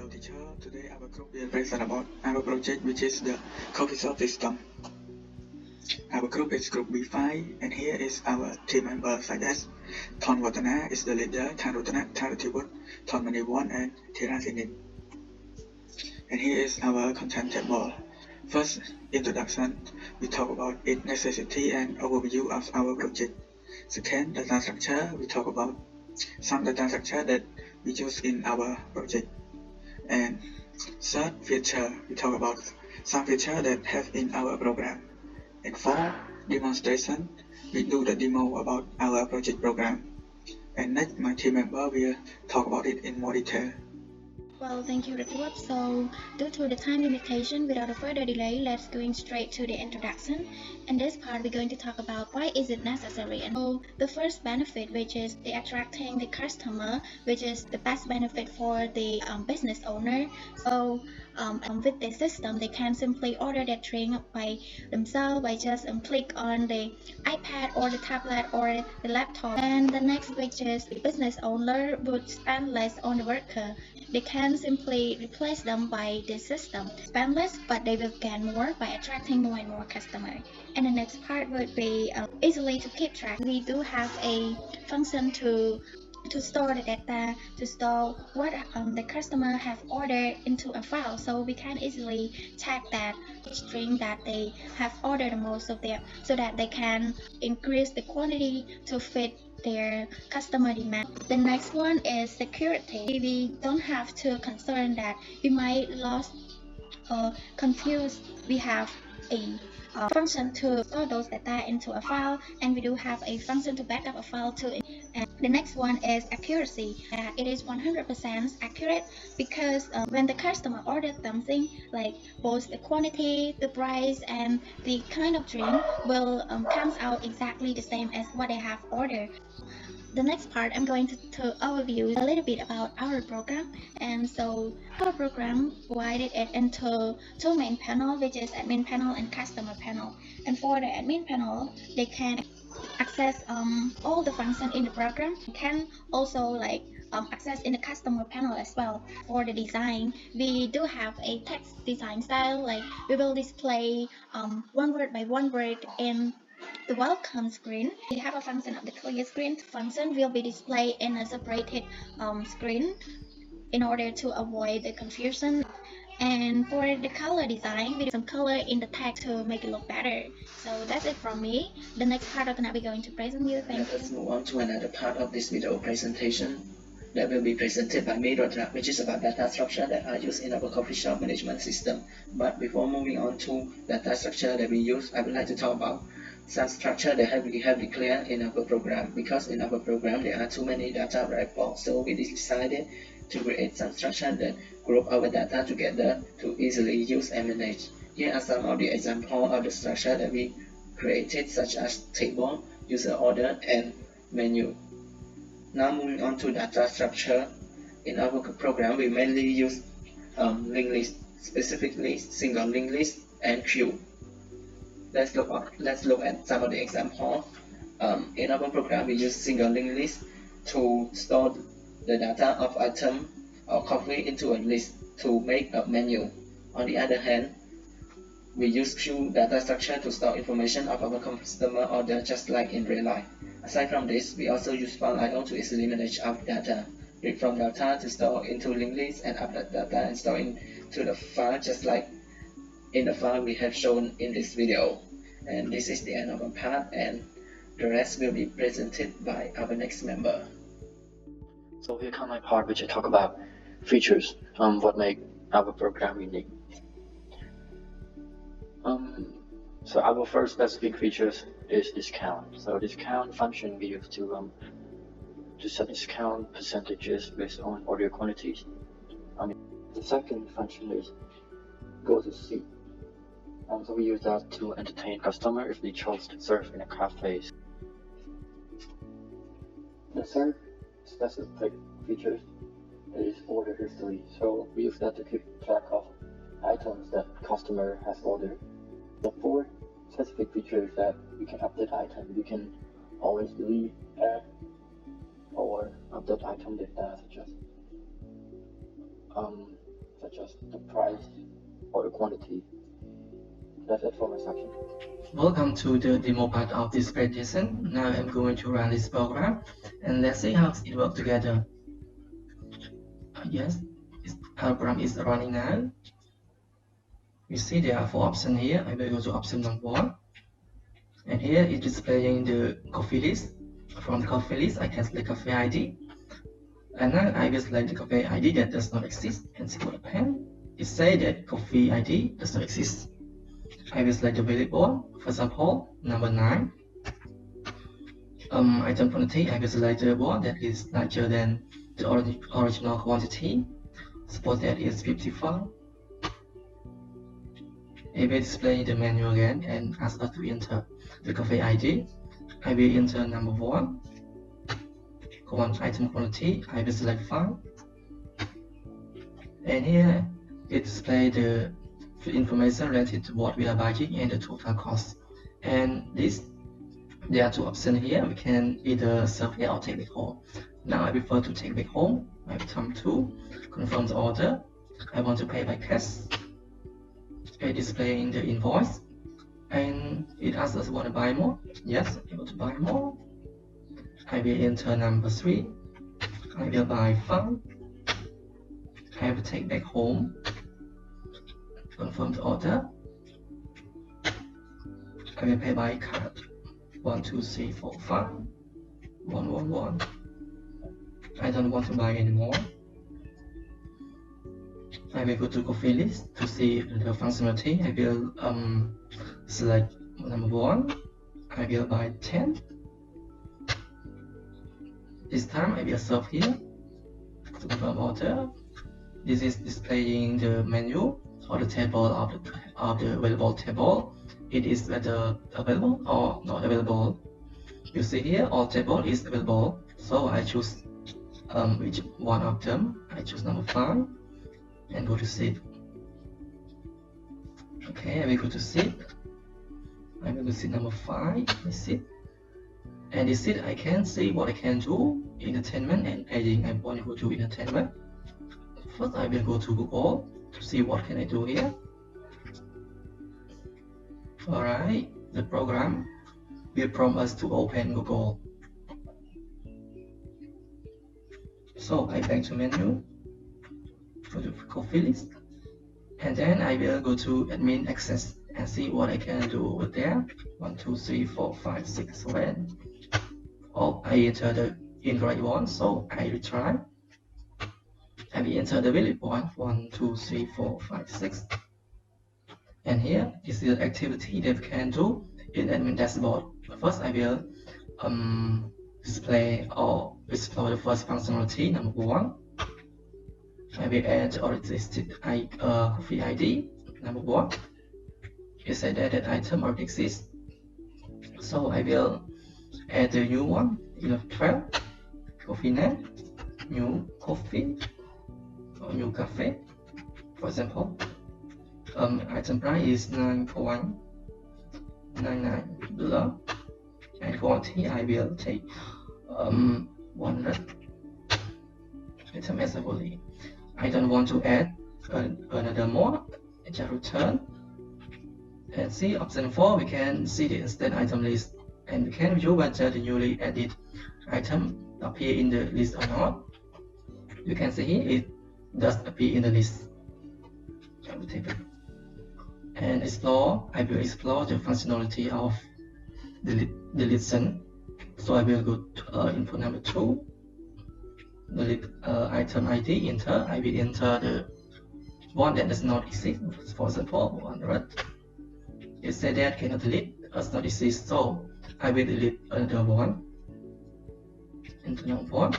Hello teacher, today our group will present about our project which is the coffee shop system. Our group is group B5 and here is our team members such as Thon Watana is the leader, Tharutana, Tharatibut, Thon Maniwon and Thirasinit. And here is our content table. First, introduction, we talk about its necessity and overview of our project. Second, data structure, we talk about some data structure that we use in our project. And third, feature, we talk about some feature that have in our program. And fourth, demonstration, we do the demo about our project program. And next, my team member will talk about it in more detail. Well, thank you, Ritwat. So, due to the time limitation, without a further delay, let's go straight to the introduction. In this part, we're going to talk about why is it necessary. And so, the first benefit, which is the attracting the customer, which is the best benefit for the business owner. So, with the system, they can simply order their drink by themselves by just click on the iPad or the tablet or the laptop. And the next, which is the business owner would spend less on the worker. They can simply replace them by the system. Spend less, but they will gain more by attracting more and more customers. And the next part would be easily to keep track. We do have a function to store the data, to store what the customer have ordered into a file, so we can easily check that each drink that they have ordered the most of them, so that they can increase the quantity to fit their customer demand. The next one is security. We don't have to concern that we might lost or confused. We have a function to store those data into a file, and we do have a function to back up a file too. And the next one is accuracy. It is 100% accurate because when the customer ordered something, like both the quantity, the price, and the kind of drink will comes out exactly the same as what they have ordered. The next part, I'm going to overview a little bit about our program. And so our program divided it into two main panels, which is admin panel and customer panel. And for the admin panel, they can access all the functions in the program. They can also access in the customer panel as well. For the design, we do have a text design style, like we will display one word by one word in the welcome screen. We have a function of the clear screen. Function will be displayed in a separated screen in order to avoid the confusion. And for the color design, we do some color in the text to make it look better. So that's it from me. The next part of the night we're going to present you. Thank you. Let us move on to another part of this video presentation that will be presented by me, Rodra, which is about data structure that are used in our coffee shop management system. But before moving on to data structure that we use, I would like to talk about some structure that we have declared in our program, because in our program there are too many data variables, so we decided to create some structure that group our data together to easily use and manage. Here are some of the examples of the structure that we created, such as table, user order, and menu. Now moving on to data structure. In our program, we mainly use linked list, specifically single linked list and queue. Let's look at some of the examples. In our program, we use single linked list to store the data of item or coffee into a list to make a menu. On the other hand, we use queue data structure to store information of our customer order, just like in real life. Aside from this, we also use file.io to easily manage our data. Read from data to store into linked list, and upload data and store into the file, just like in the file we have shown in this video. And this is the end of our part, and the rest will be presented by our next member. So here comes my part, which I talk about features, what make our program unique. So our first specific features is discount. So discount function we use to set discount percentages based on order quantities. The second function is go to seat. So we use that to entertain customer if they chose to serve in a cafe. The third specific feature is order history. So we use that to keep track of items that customer has ordered. The fourth specific feature is that we can update item. We can always delete, add, or update item data, such as such as the price or the quantity. That's it for my section. Welcome to the demo part of this presentation. Now I'm going to run this program and let's see how it works together. Yes, our program is running now. You see there are 4 options here. I will go to option number 1. And here it's displaying the coffee list. From the coffee list, I can select coffee ID. And now I will select the coffee ID that does not exist and see what happens. It says that coffee ID does not exist. I will select the valid one. For example, number 9. Item quantity, I will select the one that is larger than the original quantity. Suppose that is 55. It will display the menu again and ask us to enter the coffee ID. I will enter number 1. Item quantity, I will select 5. And here it displays the information related to what we are buying and the total cost. And there are 2 options here. We can either serve here or take back home. Now I prefer to take back home. I will come to confirm the order. I want to pay by cash. It displays the invoice and it asks us want to buy more. Yes, I want to buy more. I will enter number 3. I will buy 5. I will take back home. Confirm the order. I will pay by card. 1, 2, 3, 4, 5. 1, 1, 1. I don't want to buy anymore. I will go to coffee list to see the functionality. I will select number 1. I will buy 10. This time I will serve here to confirm order. This is displaying the menu or the table of the available table. It is whether available or not available. You see here all table is available, so I choose which one of them. I choose number 5 and go to seat. Okay, I will go to seat. I will go to seat number 5. This seat. And this seat I can see what I can do, entertainment and paying. I want to go to entertainment. First I will go to Google to see what can I do here. Alright, the program will prompt us to open Google. So I back to menu, go to coffee list, and then I will go to admin access and see what I can do over there. 1, 2, 3, 4, 5, 6, 7. Oh, I enter the incorrect one, so I retry. I will enter the valid one. 1, 2, 3, 4, 5, 6. And here is the activity that we can do in admin dashboard. First, I will display or explore the first functionality, number 1. I will add or existing coffee ID, number 1. It said that that item already exists, so I will add the new one, 12, coffee name, new coffee, or new cafe, for example. Item price is 9.99 dollar, and quantity I will take 100 item as a wholly. I don't want to add another more. I just return and see option 4. We can see the instant item list and we can view whether the newly added item appear in the list or not. You can see here it does appear in the list. I will take it and explore. I will explore the functionality of the listen. So I will go to input number 2, the item ID, enter. I will enter the one that does not exist, for example 100. It said that cannot delete, does not exist, so I will delete another one. Enter number 1.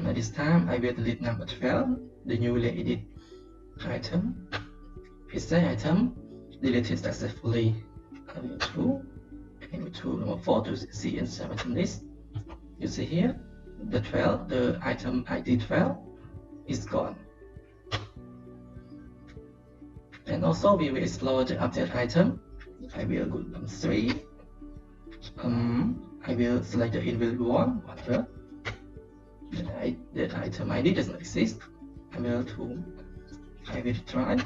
At this time I will delete number 12, the newly added item. It says item deleted successfully. I will go to number 4 to see insert item list. You see here the 12, the item ID 12 is gone. And also we will explore the update item. I will go to 3. I will select the invalid one, 100. That item ID does not exist. I will to I will try.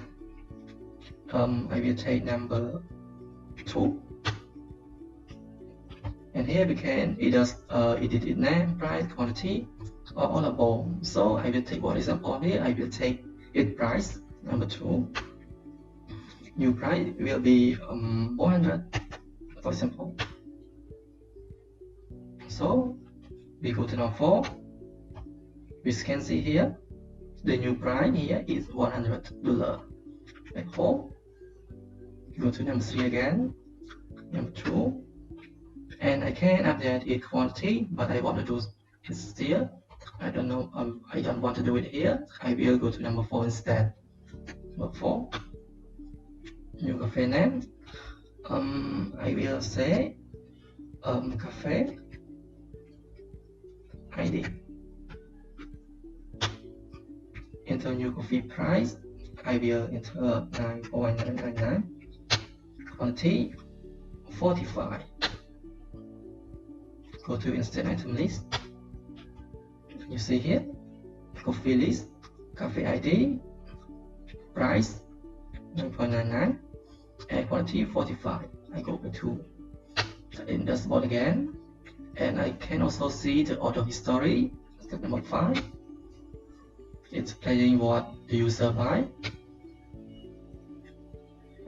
I will take number 2, and here we can either edit it name, price, quantity, or all above. So I will take one example here. I will take it price number 2. New price will be 400, for example. So we go to number 4. We can see here the new price here is $100. Like 4. Go to number 3 again, number 2, and I can update it quantity, but I want to do it still. I don't know. I don't want to do it here. I will go to number 4 instead. Number 4, new cafe name. I will say cafe ID. Enter new coffee price. I will enter 9.999. Quantity 45. Go to instant item list. You see here, coffee list, cafe ID, price 9.99, and quantity 45. I go to the dashboard again, and I can also see the order history. Step number 5. It's playing what the user buy,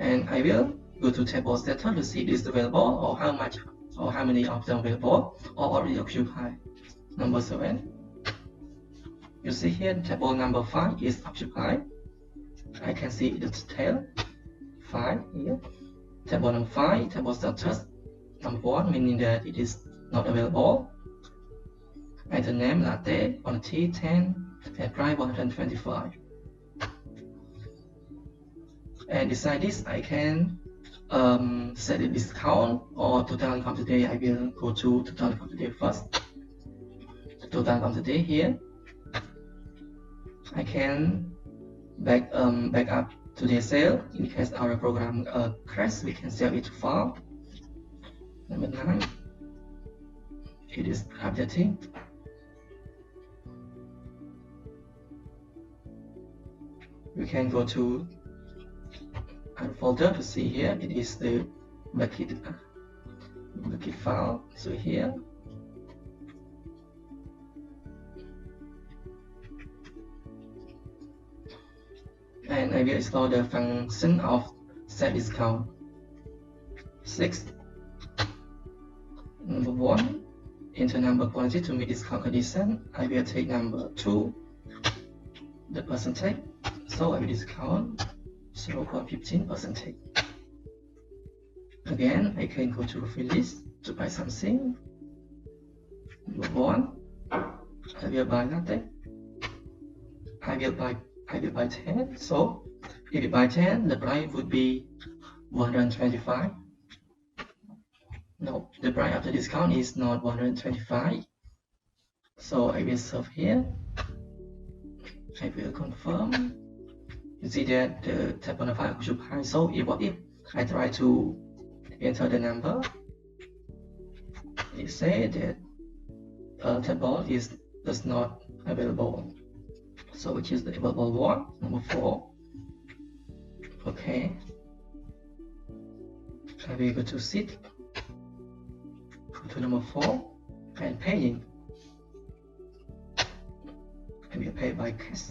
and I will go to table status to see if it's available, or how much, or how many of them available or already occupied. Number 7. You see here table number 5 is occupied. I can see the detail 5 here. Table number 5, table status number 1, meaning that it is not available. Item name latte, quantity 10, and price 125. And beside this, I can set the discount or total income today. I will go to total income today first. The total income today here. I can back up to the sale in case our program crash. We can sell it to file. Number 9. It is updating. We can go to a folder to see here. It is the bucket file. So here, and I will explore the function of set discount. 6. Number 1, enter number quantity to meet discount condition. I will take number 2, the percentage. So I will discount 0.15%. Again, I can go to the list to buy something. Number 1, I will buy latte. I will buy 10. So if you buy 10, the price would be 125. No, the price after discount is not 125. So I will serve here. I will confirm. You see that the table number 5 occupied. So what if I try to enter the number? It says that table does not available. So which is the available one? Number 4. Okay. I will go to seat. Go to number 4 and paying. I will pay by cash.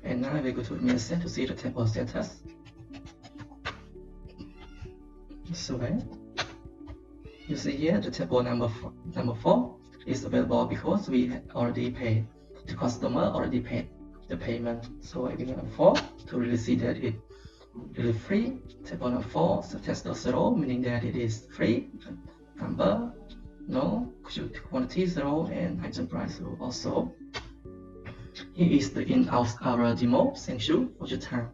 And now I will go to admin to see the table status. So you see here the table number 4 is available because we already paid. The customer already paid the payment. So I will number 4 to really see that it is free. Table number 4 success 0, meaning that it is free. Number no, quantity 0, and item price 0 also. Here is the end of our demo. Thank you for your time.